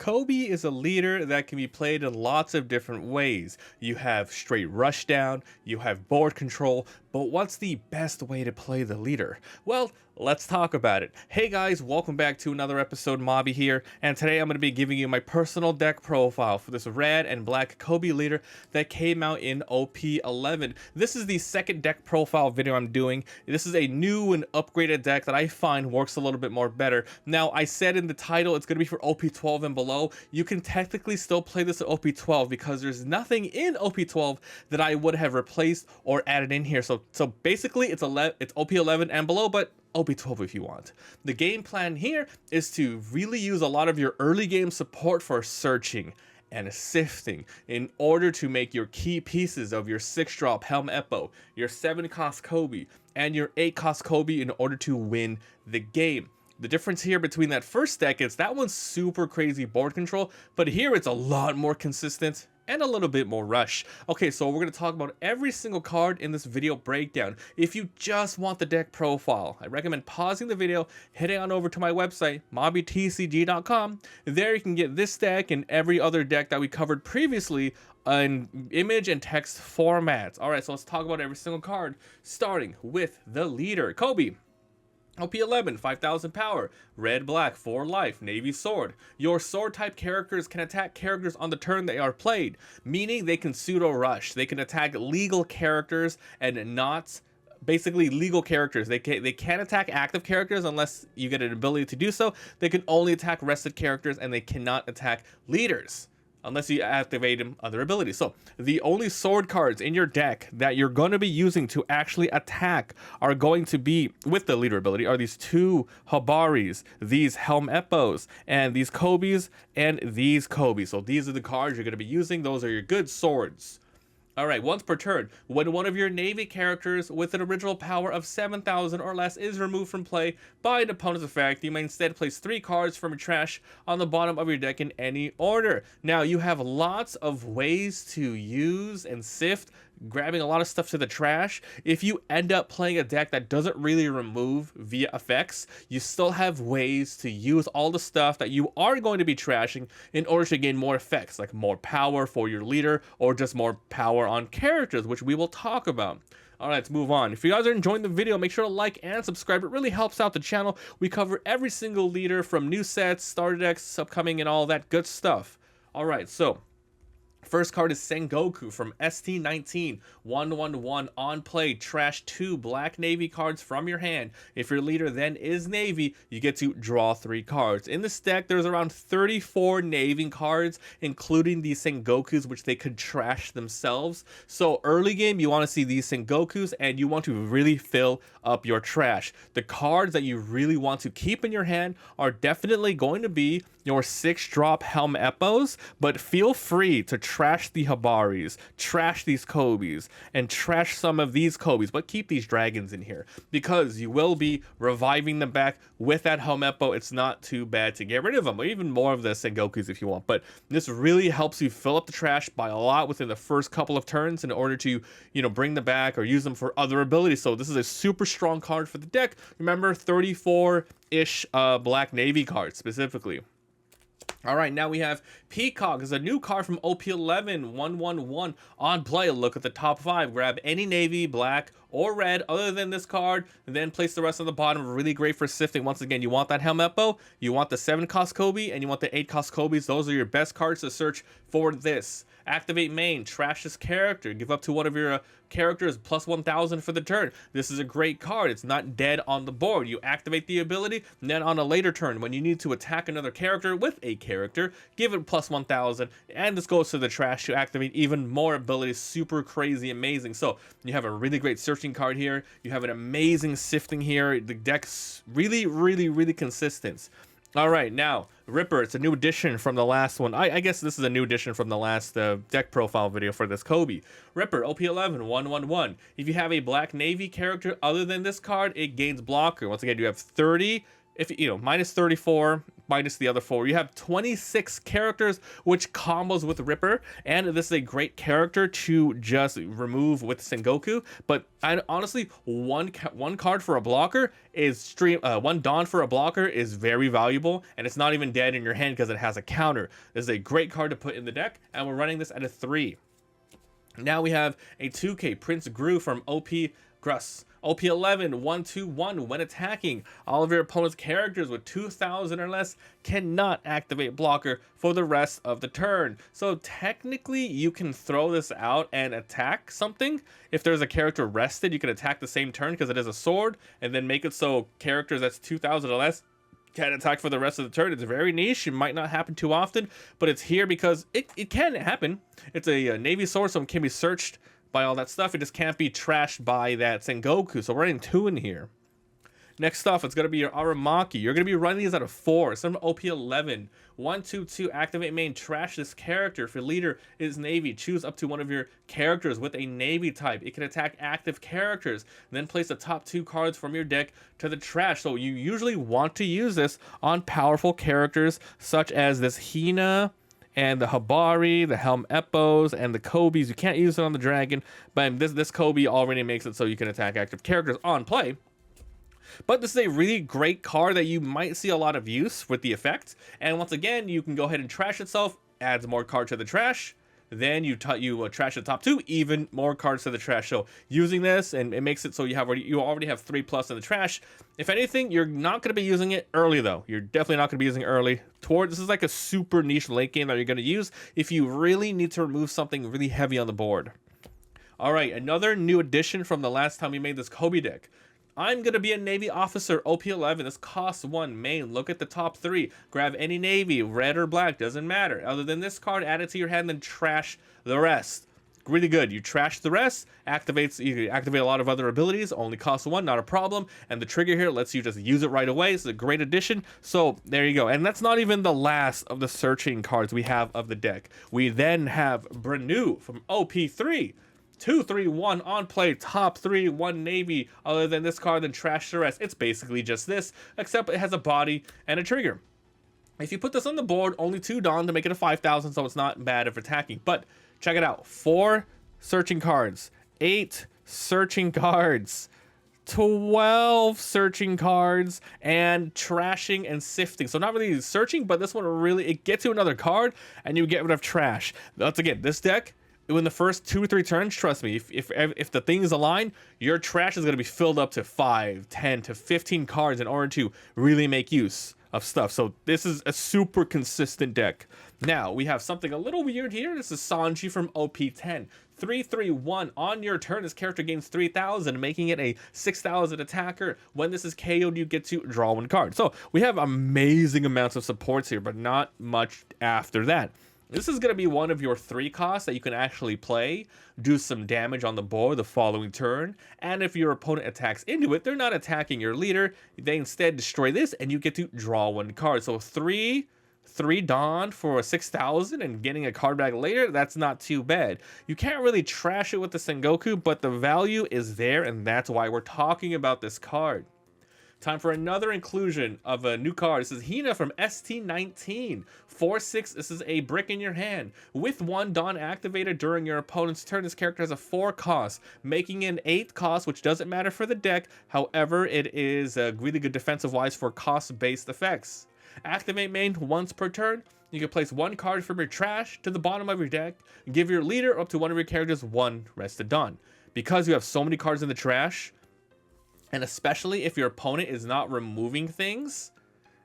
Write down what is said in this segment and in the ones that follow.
Koby is a leader that can be played in lots of different ways. You have straight rushdown, you have board control, but what's the best way to play the leader? Well, let's talk about it. Hey guys, welcome back to another episode. Mabi here, and today I'm going to be giving you my personal deck profile for this red and black Koby leader that came out in OP11. This is the second deck profile video I'm doing. This is a new and upgraded deck that I find works a little bit more better. Now, I said in the title it's going to be for OP12 and below. You can technically still play this at OP12 because there's nothing in OP12 that I would have replaced or added in here. So basically it's OP11 and below, but OP12 if you want. The game plan here is to really use a lot of your early game support for searching and sifting in order to make your key pieces of your 6-drop Helm Eppo, your 7-cost Koby, and your 8-cost Koby in order to win the game. The difference here between that first deck is that one's super crazy board control, but here it's a lot more consistent and a little bit more rush. Okay, so we're going to talk about every single card in this video breakdown. If you just want the deck profile, I recommend pausing the video, heading on over to my website, Mabi TCG.com. There you can get this deck and every other deck that we covered previously in image and text formats. Alright, so let's talk about every single card, starting with the leader, Koby. OP11, 5000 power, red black, 4 life, navy sword. Your sword type characters can attack characters on the turn they are played, meaning they can pseudo rush. They can attack legal characters and not basically legal characters. They can't attack active characters unless you get an ability to do so. They can only attack rested characters, and they cannot attack leaders unless you activate other abilities. So the only sword cards in your deck that you're going to be using to actually attack are going to be, with the leader ability, are these 2 Habaris, these Helm Eppos, and these Kobys, and these Kobys. So these are the cards you're going to be using. Those are your good swords. Alright, once per turn, when one of your Navy characters with an original power of 7,000 or less is removed from play by an opponent's effect, you may instead place 3 cards from your trash on the bottom of your deck in any order. Now, you have lots of ways to use and sift, grabbing a lot of stuff to the trash. If you end up playing a deck that doesn't really remove via effects, you still have ways to use all the stuff that you are going to be trashing in order to gain more effects, like more power for your leader or just more power on characters, which we will talk about. Alright, let's move on. If you guys are enjoying the video, make sure to like and subscribe. It really helps out the channel. We cover every single leader from new sets, starter decks, upcoming, and all that good stuff. Alright, so first card is Sengoku from ST19, 1/1/1 on play. Trash 2 black navy cards from your hand. If your leader then is navy, you get to draw 3 cards. In this deck, there's around 34 navy cards, including these Sengokus, which they could trash themselves. So early game, you want to see these Sengokus, and you want to really fill up your trash. The cards that you really want to keep in your hand are definitely going to be your 6-drop Helm Eppos, but feel free to trash the Habaris, trash these Kobys, and trash some of these Kobys, but keep these dragons in here because you will be reviving them back with that Helm Eppo. It's not too bad to get rid of them, or even more of the Sengokus if you want, but this really helps you fill up the trash by a lot within the first couple of turns in order to, bring them back or use them for other abilities. So this is a super strong card for the deck. Remember, 34-ish black navy cards specifically. Alright, now we have Peacock. Is a new card from OP11, 1/1/1 on play. Look at the top 5. Grab any navy, black, or red other than this card, and then place the rest on the bottom. Really great for sifting. Once again, you want that Helm Eppo, you want the 7-cost Koby, and you want the 8-cost Kobys. Those are your best cards to search for this. Activate main, trash this character, give up to one of your characters plus 1,000 for the turn. This is a great card. It's not dead on the board. You activate the ability, and then on a later turn, when you need to attack another character with a character, give it plus 1,000, and this goes to the trash to activate even more abilities. Super crazy amazing. So you have a really great searching card here. You have an amazing sifting here. The deck's really consistent. All right, now Ripper. It's a new addition from the last one. I guess this is a new addition from the last deck profile video for this Koby. Ripper, OP11, 1/1/1. If you have a black navy character other than this card, it gains blocker. Once again, you have 30 if you know, minus 34 minus the other 4, you have 26 characters, which combos with Ripper, and this is a great character to just remove with Sengoku. But honestly, one card for a blocker is one Dawn for a blocker is very valuable, and it's not even dead in your hand because it has a counter. This is a great card to put in the deck, and we're running this at a 3. Now we have a 2K Prince Gru from OP Grus. OP11 121. When attacking, all of your opponent's characters with 2,000 or less cannot activate blocker for the rest of the turn. So technically you can throw this out and attack something. If there's a character rested, you can attack the same turn because it is a sword, and then make it so characters that's 2,000 or less can attack for the rest of the turn. It's very niche. It might not happen too often, but it's here because it can happen. It's a Navy sword, so it can be searched by all that stuff. It just can't be trashed by that Sengoku. So we're running 2 in here. Next off, it's going to be your Aramaki. You're going to be running these out of 4. Some OP11. 122. Activate main. Trash this character. If your leader is Navy, choose up to one of your characters with a Navy type. It can attack active characters. Then place the top 2 cards from your deck to the trash. So you usually want to use this on powerful characters such as this Hina and the Habari, the Helm Epos, and the Kobys. You can't use it on the Dragon, but this Koby already makes it so you can attack active characters on play. But this is a really great card that you might see a lot of use with the effect. And once again, you can go ahead and trash itself, adds more cards to the trash. Then you trash the top 2, even more cards to the trash. So using this, and it makes it so you already have 3+ in the trash. If anything, you're not going to be using it early though. You're definitely not going to be using it early. This is like a super niche late game that you're going to use if you really need to remove something really heavy on the board. All right, another new addition from the last time we made this Koby deck. I'm going to be a Navy officer, OP11. This costs 1 main. Look at the top 3. Grab any Navy, red or black, doesn't matter. Other than this card, add it to your hand, then trash the rest. Really good. You trash the rest, you activate a lot of other abilities, only costs 1, not a problem. And the trigger here lets you just use it right away. It's a great addition. So there you go. And that's not even the last of the searching cards we have of the deck. We then have Brenu from OP3. 2-3-1 on play, top 3, 1 Navy. Other than this card, then trash the rest. It's basically just this, except it has a body and a trigger. If you put this on the board, only 2 Dawn to make it a 5,000, so it's not bad if attacking. But check it out: 4 searching cards, 8 searching cards, 12 searching cards, and trashing and sifting. So not really searching, but this one really, it gets you another card and you get rid of trash. Once again, this deck, in the first 2 or 3 turns, trust me, if the things align, your trash is going to be filled up to 5, 10 to 15 cards in order to really make use of stuff. So this is a super consistent deck. Now we have something a little weird here. This is Sanji from OP10. 3-3-1 on your turn. This character gains 3,000, making it a 6,000 attacker. When this is KO'd, you get to draw 1 card. So we have amazing amounts of supports here, but not much after that. This is going to be one of your 3 costs that you can actually play, do some damage on the board the following turn, and if your opponent attacks into it, they're not attacking your leader, they instead destroy this, and you get to draw 1 card. So 3 Dawn for a 6,000 and getting a card back later, that's not too bad. You can't really trash it with the Sengoku, but the value is there, and that's why we're talking about this card. Time for another inclusion of a new card. This is Hina from ST19. 4/6. This is a brick in your hand. With 1 Dawn activated during your opponent's turn, this character has a 4 cost, making an 8 cost, which doesn't matter for the deck. However, it is really good defensive-wise for cost-based effects. Activate main once per turn. You can place 1 card from your trash to the bottom of your deck and give your leader up to one of your characters 1 rested Dawn. Because you have so many cards in the trash, and especially if your opponent is not removing things,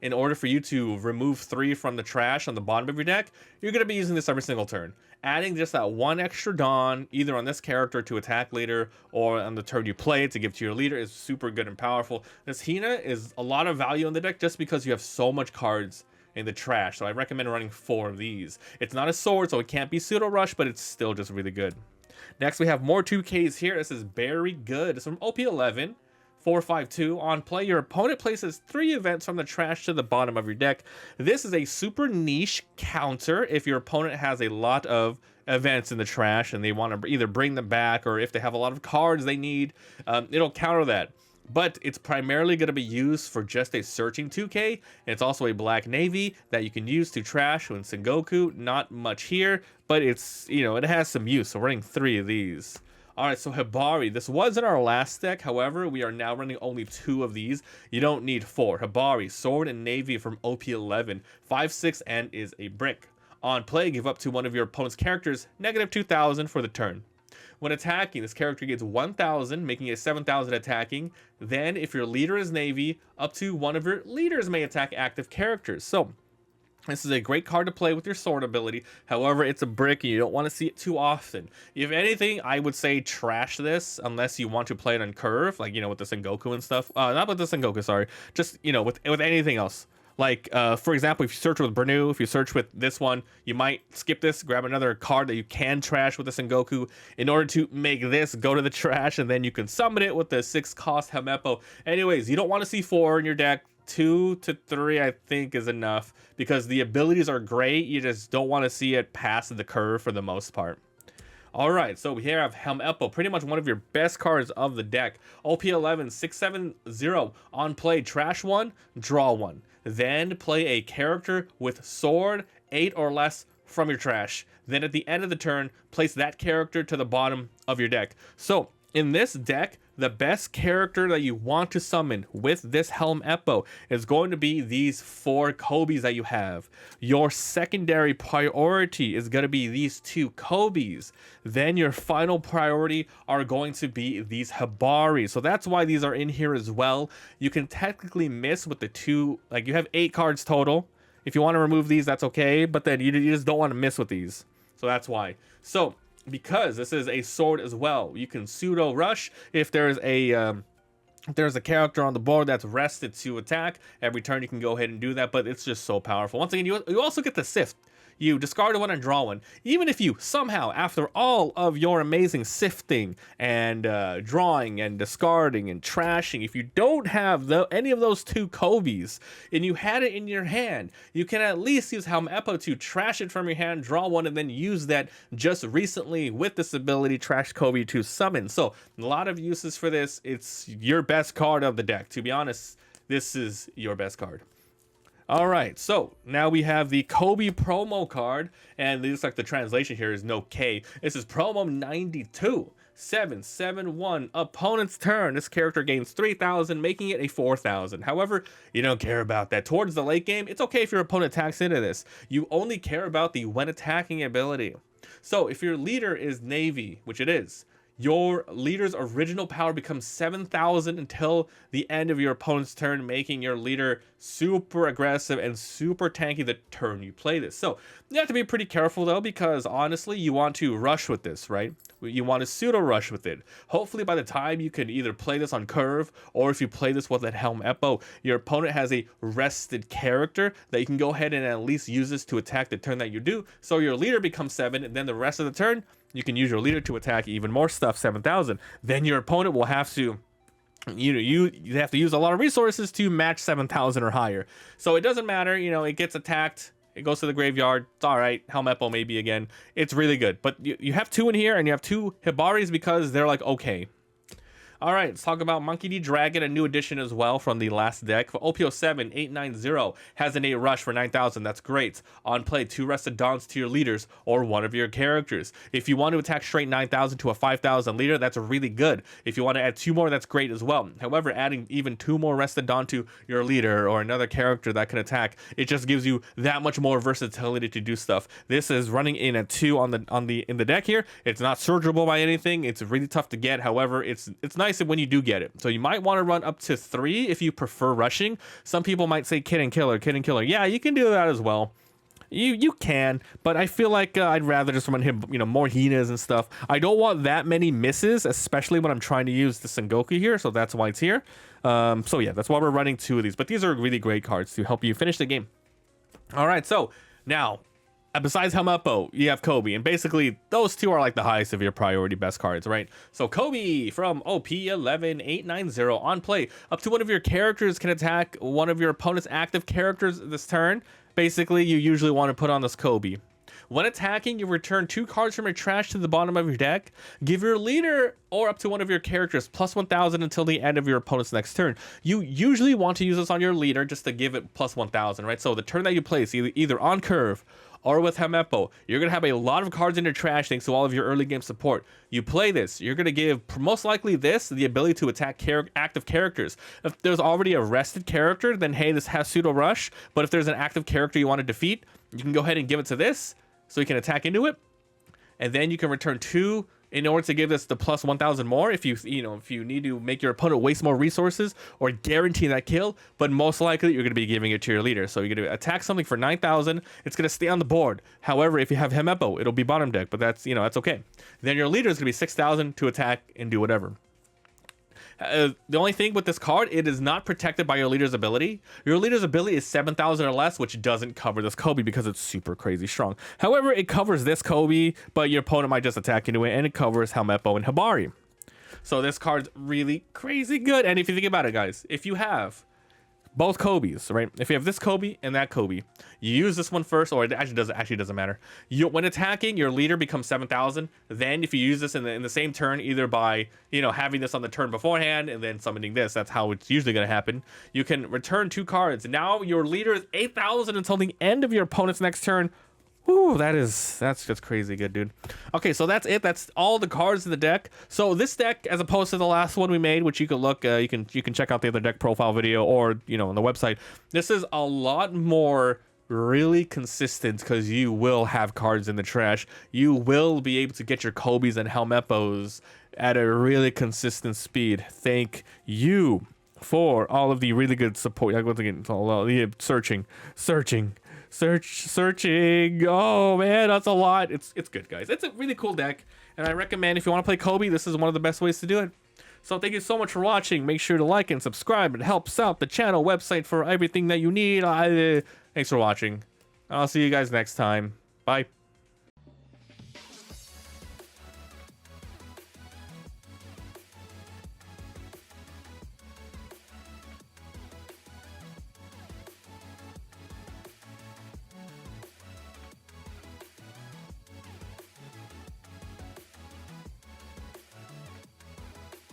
in order for you to remove 3 from the trash on the bottom of your deck, you're going to be using this every single turn. Adding just that 1 extra Dawn, either on this character to attack later, or on the turn you play it to give to your leader, is super good and powerful. This Hina is a lot of value in the deck just because you have so much cards in the trash, so I recommend running 4 of these. It's not a sword, so it can't be pseudo rush, but it's still just really good. Next, we have more 2Ks here. This is very good. It's from OP11. 4-5-2. On play, your opponent places 3 events from the trash to the bottom of your deck. This is a super niche counter if your opponent has a lot of events in the trash and they want to either bring them back, or if they have a lot of cards they need, it'll counter that. but it's primarily going to be used for just a searching 2K, and it's also a black navy that you can use to trash when Sengoku. Not much here, but it's, you know, it has some use, so we're running 3 of these. Alright, so Hibari, this was in our last deck, however, we are now running only 2 of these. You don't need 4. Hibari, Sword and Navy from OP11, 5/6 and is a brick. On play, give up to one of your opponent's characters -2,000 for the turn. When attacking, this character gets 1,000, making it 7,000 attacking. Then, if your leader is Navy, up to one of your leaders may attack active characters. So, this is a great card to play with your sword ability. However, it's a brick and you don't want to see it too often. If anything, I would say trash this unless you want to play it on curve, like, you know, with the Sengoku and stuff. Not with the Sengoku, sorry. Just, you know, with anything else. Like, for example, if you search with Brenu, if you search with this one, you might skip this, grab another card that you can trash with the Sengoku in order to make this go to the trash, and then you can summon it with the 6-cost Helmeppo. Anyways, you don't want to see 4 in your deck. 2 to 3, I think, is enough, because the abilities are great. You just don't want to see it past the curve for the most part. Alright, so here I have Helmeppo, pretty much one of your best cards of the deck. OP11, 6/7/0. On play, trash 1, draw 1. Then play a character with sword 8 or less from your trash. Then at the end of the turn, place that character to the bottom of your deck. So in this deck, the best character that you want to summon with this Helmeppo is going to be these 4 Kobys that you have. Your secondary priority is going to be these 2 Kobys. Then your final priority are going to be these Hibari. So that's why these are in here as well. You can technically miss with the 2, like you have 8 cards total. If you want to remove these, that's okay, but then you just don't want to miss with these. So that's why. So because this is a sword as well, you can pseudo rush if there's a character on the board that's rested to attack. Every turn you can go ahead and do that, but it's just so powerful. Once again, you also get the sift. You discard one and draw one. Even if you somehow, after all of your amazing sifting and drawing and discarding and trashing, if you don't have any of those 2 Kobys and you had it in your hand, you can at least use Helmeppo to trash it from your hand, draw one, and then use that just recently with this ability, Trash Koby, to summon. So a lot of uses for this. It's your best card of the deck. To be honest, this is your best card. Alright, so now we have the Koby promo card, and it looks like the translation here is no K. This is promo 92. 7/7/1. Opponent's turn. This character gains 3,000, making it a 4,000. However, you don't care about that. Towards the late game, it's okay if your opponent attacks into this. You only care about the when attacking ability. So if your leader is Navy, which it is, your leader's original power becomes 7,000 until the end of your opponent's turn, making your leader super aggressive and super tanky the turn you play this. So you have to be pretty careful though, because honestly, you want to rush with this, right? You want to pseudo rush with it. Hopefully by the time you can either play this on curve, or if you play this with that Helmeppo, your opponent has a rested character that you can go ahead and at least use this to attack the turn that you do. So your leader becomes 7, and then the rest of the turn, you can use your leader to attack even more stuff, 7,000. Then your opponent will have to, you have to use a lot of resources to match 7,000 or higher. So it doesn't matter, it gets attacked, it goes to the graveyard, it's all right. Helmeppo maybe again, it's really good. But you have 2 in here, and you have 2 Hibaris because they're like okay. Alright, let's talk about Monkey D. Dragon, a new addition as well from the last deck. For OP07 890 has an 8 rush for 9,000. That's great. On play, 2 rested dons to your leaders or one of your characters. If you want to attack straight 9,000 to a 5,000 leader, that's really good. If you want to add 2 more, that's great as well. However, adding even 2 more rested don to your leader or another character that can attack, it just gives you that much more versatility to do stuff. This is running in at 2 in the deck here. It's not searchable by anything. It's really tough to get. However, it's nice when you do get it. So you might want to run up to 3 if you prefer rushing. Some people might say Kid and Killer. Yeah, you can do that as well. You can, but I feel like I'd rather just run him, more Hinas and stuff. I don't want that many misses, especially when I'm trying to use the Sengoku here, so that's why it's here. So yeah, that's why we're running 2 of these, but these are really great cards to help you finish the game. Alright, so now, besides Helmeppo, you have Koby, and basically those 2 are like the highest of your priority best cards, right? So Koby from OP11 890 on play, up to one of your characters can attack one of your opponent's active characters this turn. Basically, you usually want to put on this Koby. When attacking, you return 2 cards from your trash to the bottom of your deck. Give your leader or up to one of your characters plus 1000 until the end of your opponent's next turn. You usually want to use this on your leader just to give it plus 1000, right? So the turn that you place, either on curve or with Helmeppo, you're going to have a lot of cards in your trash thanks to all of your early game support. You play this, you're going to give, most likely this, the ability to attack active characters. If there's already a rested character, then hey, this has pseudo rush. But if there's an active character you want to defeat, you can go ahead and give it to this, so you can attack into it. And then you can return 2 in order to give this the plus 1000 more if you need to make your opponent waste more resources or guarantee that kill. But most likely you're going to be giving it to your leader, so you're going to attack something for 9000. It's going to stay on the board. However, if you have Helmeppo, it'll be bottom deck, but that's okay. Then your leader is going to be 6000 to attack and do whatever. The only thing with this card, it is not protected by your leader's ability. Your leader's ability is 7000 or less, which doesn't cover this Koby because it's super crazy strong. However, it covers this Koby, but your opponent might just attack into it, and it covers Helmeppo and Hibari. So this card's really crazy good. And if you think about it, guys, if you have both Kobys, right? If you have this Koby and that Koby, you use this one first, or it actually doesn't matter. When attacking, your leader becomes 7000. Then if you use this in the same turn, either by having this on the turn beforehand and then summoning this, that's how it's usually going to happen. You can return 2 cards. Now your leader is 8000 until the end of your opponent's next turn. Ooh, that's just crazy good, dude. Okay, so that's it. That's all the cards in the deck. So this deck, as opposed to the last one we made, which you can look, you can check out the other deck profile video or on the website. This is a lot more really consistent because you will have cards in the trash. You will be able to get your Kobys and Helmeppos at a really consistent speed. Thank you for all of the really good support. I'm going to get searching. Oh man, that's a lot. It's good, guys. It's a really cool deck, and I recommend if you want to play Koby, this is one of the best ways to do it. So thank you so much for watching. Make sure to like and subscribe. It helps out the channel website for everything that you need. Thanks for watching. I'll see you guys next time. Bye.